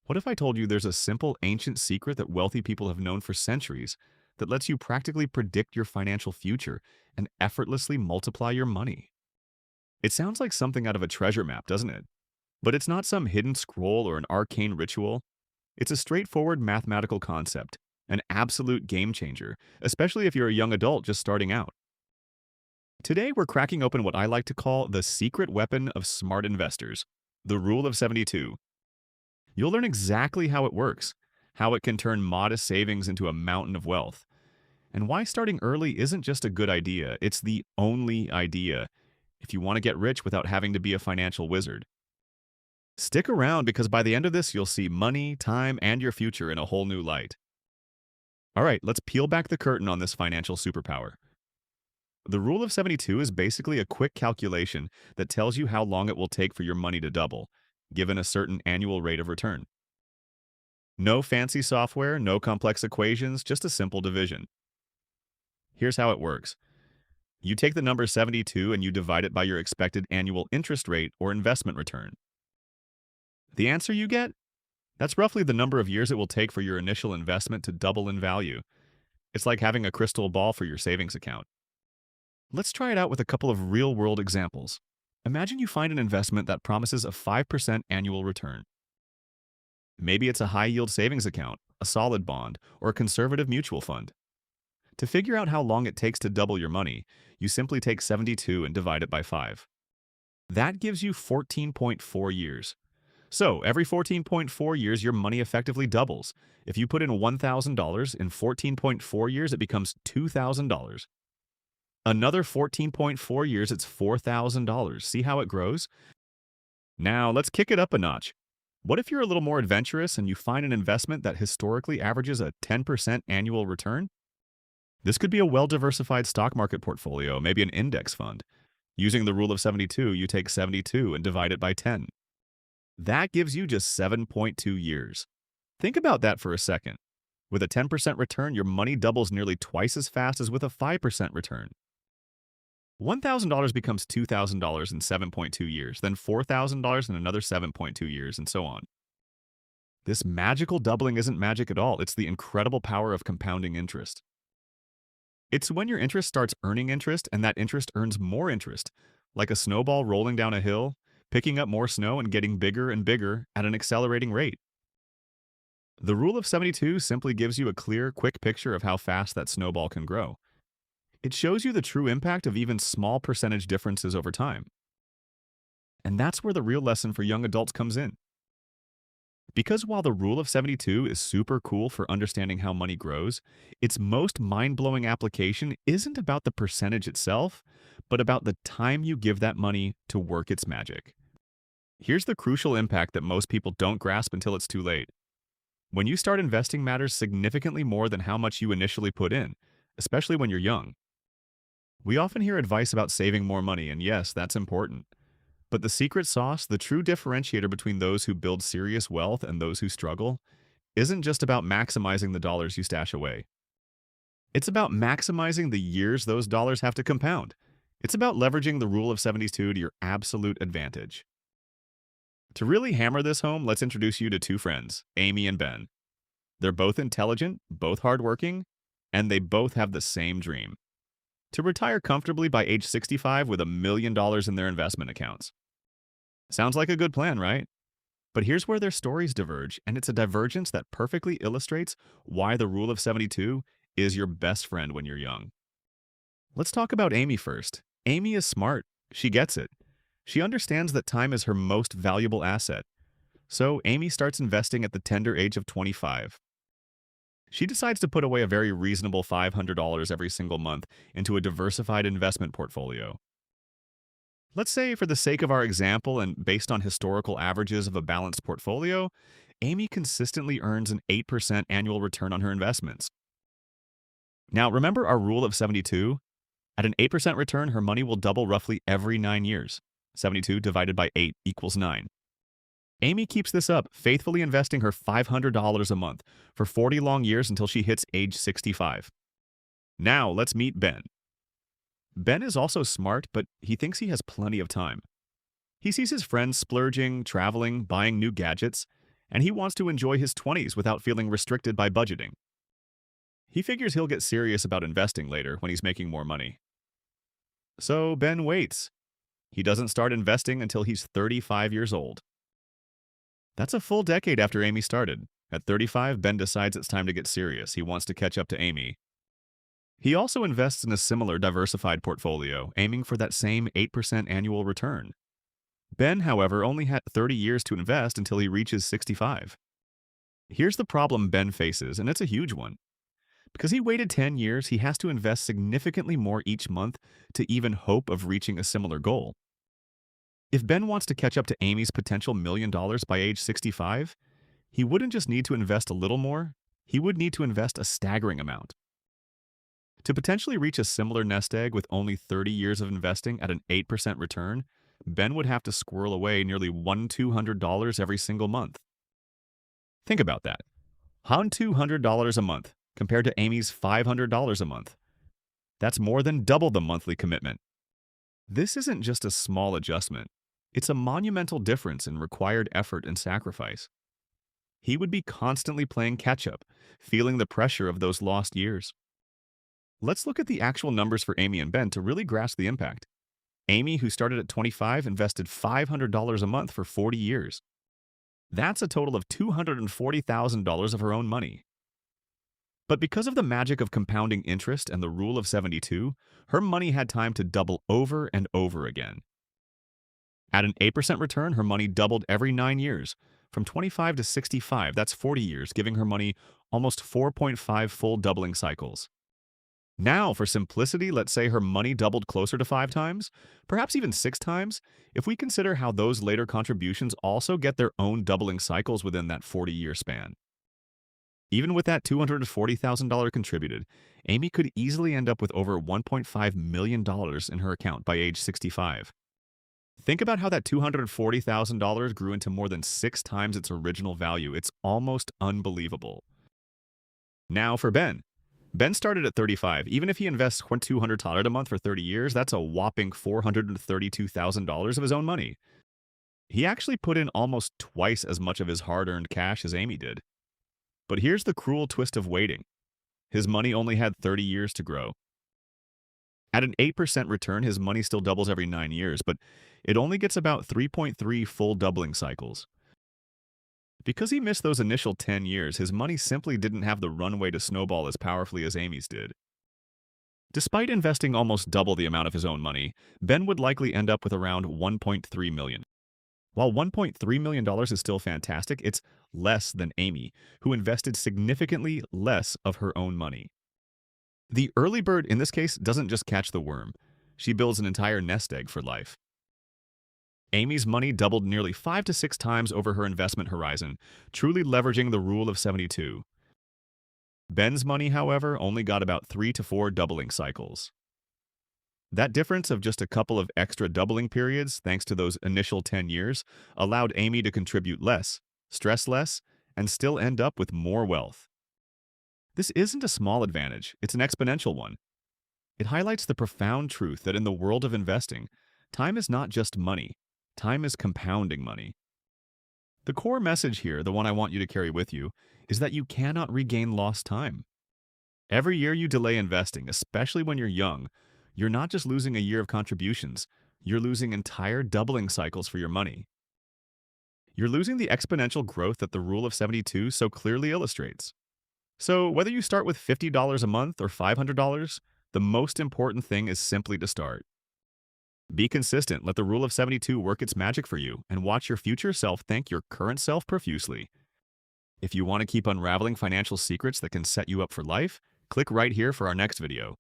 What if I told you there's a simple ancient secret that wealthy people have known for centuries that lets you practically predict your financial future and effortlessly multiply your money? It sounds like something out of a treasure map, doesn't it? But it's not some hidden scroll or an arcane ritual. It's a straightforward mathematical concept, an absolute game changer, especially if you're a young adult just starting out. Today, we're cracking open what I like to call the secret weapon of smart investors, the Rule of 72. You'll learn exactly how it works, how it can turn modest savings into a mountain of wealth, and why starting early isn't just a good idea, it's the only idea if you want to get rich without having to be a financial wizard. Stick around because by the end of this, you'll see money, time, and your future in a whole new light. All right, let's peel back the curtain on this financial superpower. The Rule of 72 is basically a quick calculation that tells you how long it will take for your money to double, given a certain annual rate of return. No fancy software, no complex equations, just a simple division. Here's how it works. You take the number 72 and you divide it by your expected annual interest rate or investment return. The answer you get? That's roughly the number of years it will take for your initial investment to double in value. It's like having a crystal ball for your savings account. Let's try it out with a couple of real-world examples. Imagine you find an investment that promises a 5% annual return. Maybe it's a high-yield savings account, a solid bond, or a conservative mutual fund. To figure out how long it takes to double your money, you simply take 72 and divide it by 5. That gives you 14.4 years. So, every 14.4 years, your money effectively doubles. If you put in $1,000, in 14.4 years, it becomes $2,000. Another 14.4 years, it's $4,000. See how it grows? Now, let's kick it up a notch. What if you're a little more adventurous and you find an investment that historically averages a 10% annual return? This could be a well-diversified stock market portfolio, maybe an index fund. Using the Rule of 72, you take 72 and divide it by 10. That gives you just 7.2 years. Think about that for a second. With a 10% return, your money doubles nearly twice as fast as with a 5% return. $1,000 becomes $2,000 in 7.2 years, then $4,000 in another 7.2 years, and so on. This magical doubling isn't magic at all, it's the incredible power of compounding interest. It's when your interest starts earning interest and that interest earns more interest, like a snowball rolling down a hill, picking up more snow and getting bigger and bigger at an accelerating rate. The Rule of 72 simply gives you a clear, quick picture of how fast that snowball can grow. It shows you the true impact of even small percentage differences over time. And that's where the real lesson for young adults comes in. Because while the Rule of 72 is super cool for understanding how money grows, its most mind-blowing application isn't about the percentage itself, but about the time you give that money to work its magic. Here's the crucial impact that most people don't grasp until it's too late. When you start investing matters significantly more than how much you initially put in, especially when you're young. We often hear advice about saving more money, and yes, that's important. But the secret sauce, the true differentiator between those who build serious wealth and those who struggle, isn't just about maximizing the dollars you stash away. It's about maximizing the years those dollars have to compound. It's about leveraging the Rule of 72 to your absolute advantage. To really hammer this home, let's introduce you to two friends, Amy and Ben. They're both intelligent, both hardworking, and they both have the same dream: to retire comfortably by age 65 with $1 million in their investment accounts. Sounds like a good plan, right? But here's where their stories diverge, and it's a divergence that perfectly illustrates why the Rule of 72 is your best friend when you're young. Let's talk about Amy first. Amy is smart. She gets it. She understands that time is her most valuable asset. So Amy starts investing at the tender age of 25. She decides to put away a very reasonable $500 every single month into a diversified investment portfolio. Let's say, for the sake of our example and based on historical averages of a balanced portfolio, Amy consistently earns an 8% annual return on her investments. Now, remember our Rule of 72? At an 8% return, her money will double roughly every 9 years. 72 divided by 8 equals 9. Amy keeps this up, faithfully investing her $500 a month for 40 long years until she hits age 65. Now, let's meet Ben. Ben is also smart, but he thinks he has plenty of time. He sees his friends splurging, traveling, buying new gadgets, and he wants to enjoy his 20s without feeling restricted by budgeting. He figures he'll get serious about investing later when he's making more money. So Ben waits. He doesn't start investing until he's 35 years old. That's a full decade after Amy started. At 35, Ben decides it's time to get serious. He wants to catch up to Amy. He also invests in a similar diversified portfolio, aiming for that same 8% annual return. Ben, however, only had 30 years to invest until he reaches 65. Here's the problem Ben faces, and it's a huge one. Because he waited 10 years, he has to invest significantly more each month to even hope of reaching a similar goal. If Ben wants to catch up to Amy's potential $1 million by age 65, he wouldn't just need to invest a little more, he would need to invest a staggering amount. To potentially reach a similar nest egg with only 30 years of investing at an 8% return, Ben would have to squirrel away nearly $1,200 every single month. Think about that. $1,200 a month compared to Amy's $500 a month. That's more than double the monthly commitment. This isn't just a small adjustment. It's a monumental difference in required effort and sacrifice. He would be constantly playing catch-up, feeling the pressure of those lost years. Let's look at the actual numbers for Amy and Ben to really grasp the impact. Amy, who started at 25, invested $500 a month for 40 years. That's a total of $240,000 of her own money. But because of the magic of compounding interest and the rule of 72, her money had time to double over and over again. At an 8% return, her money doubled every 9 years. From 25 to 65, that's 40 years, giving her money almost 4.5 full doubling cycles. Now, for simplicity, let's say her money doubled closer to 5 times, perhaps even 6 times, if we consider how those later contributions also get their own doubling cycles within that 40-year span. Even with that $240,000 contributed, Amy could easily end up with over $1.5 million in her account by age 65. Think about how that $240,000 grew into more than 6 times its original value. It's almost unbelievable. Now for Ben. Ben started at 35. Even if he invests $200 a month for 30 years, that's a whopping $432,000 of his own money. He actually put in almost twice as much of his hard-earned cash as Amy did. But here's the cruel twist of waiting. His money only had 30 years to grow. At an 8% return, his money still doubles every 9 years, but it only gets about 3.3 full doubling cycles. Because he missed those initial 10 years, his money simply didn't have the runway to snowball as powerfully as Amy's did. Despite investing almost double the amount of his own money, Ben would likely end up with around $1.3 million. While $1.3 million is still fantastic, it's less than Amy, who invested significantly less of her own money. The early bird in this case doesn't just catch the worm. She builds an entire nest egg for life. Amy's money doubled nearly 5 to 6 times over her investment horizon, truly leveraging the rule of 72. Ben's money, however, only got about 3 to 4 doubling cycles. That difference of just a couple of extra doubling periods, thanks to those initial 10 years, allowed Amy to contribute less, stress less, and still end up with more wealth. This isn't a small advantage, it's an exponential one. It highlights the profound truth that in the world of investing, time is not just money. Time is compounding money. The core message here, the one I want you to carry with you, is that you cannot regain lost time. Every year you delay investing, especially when you're young, you're not just losing a year of contributions, you're losing entire doubling cycles for your money. You're losing the exponential growth that the rule of 72 so clearly illustrates. So whether you start with $50 a month or $500, the most important thing is simply to start. Be consistent, let the rule of 72 work its magic for you, and watch your future self thank your current self profusely. If you want to keep unraveling financial secrets that can set you up for life, click right here for our next video.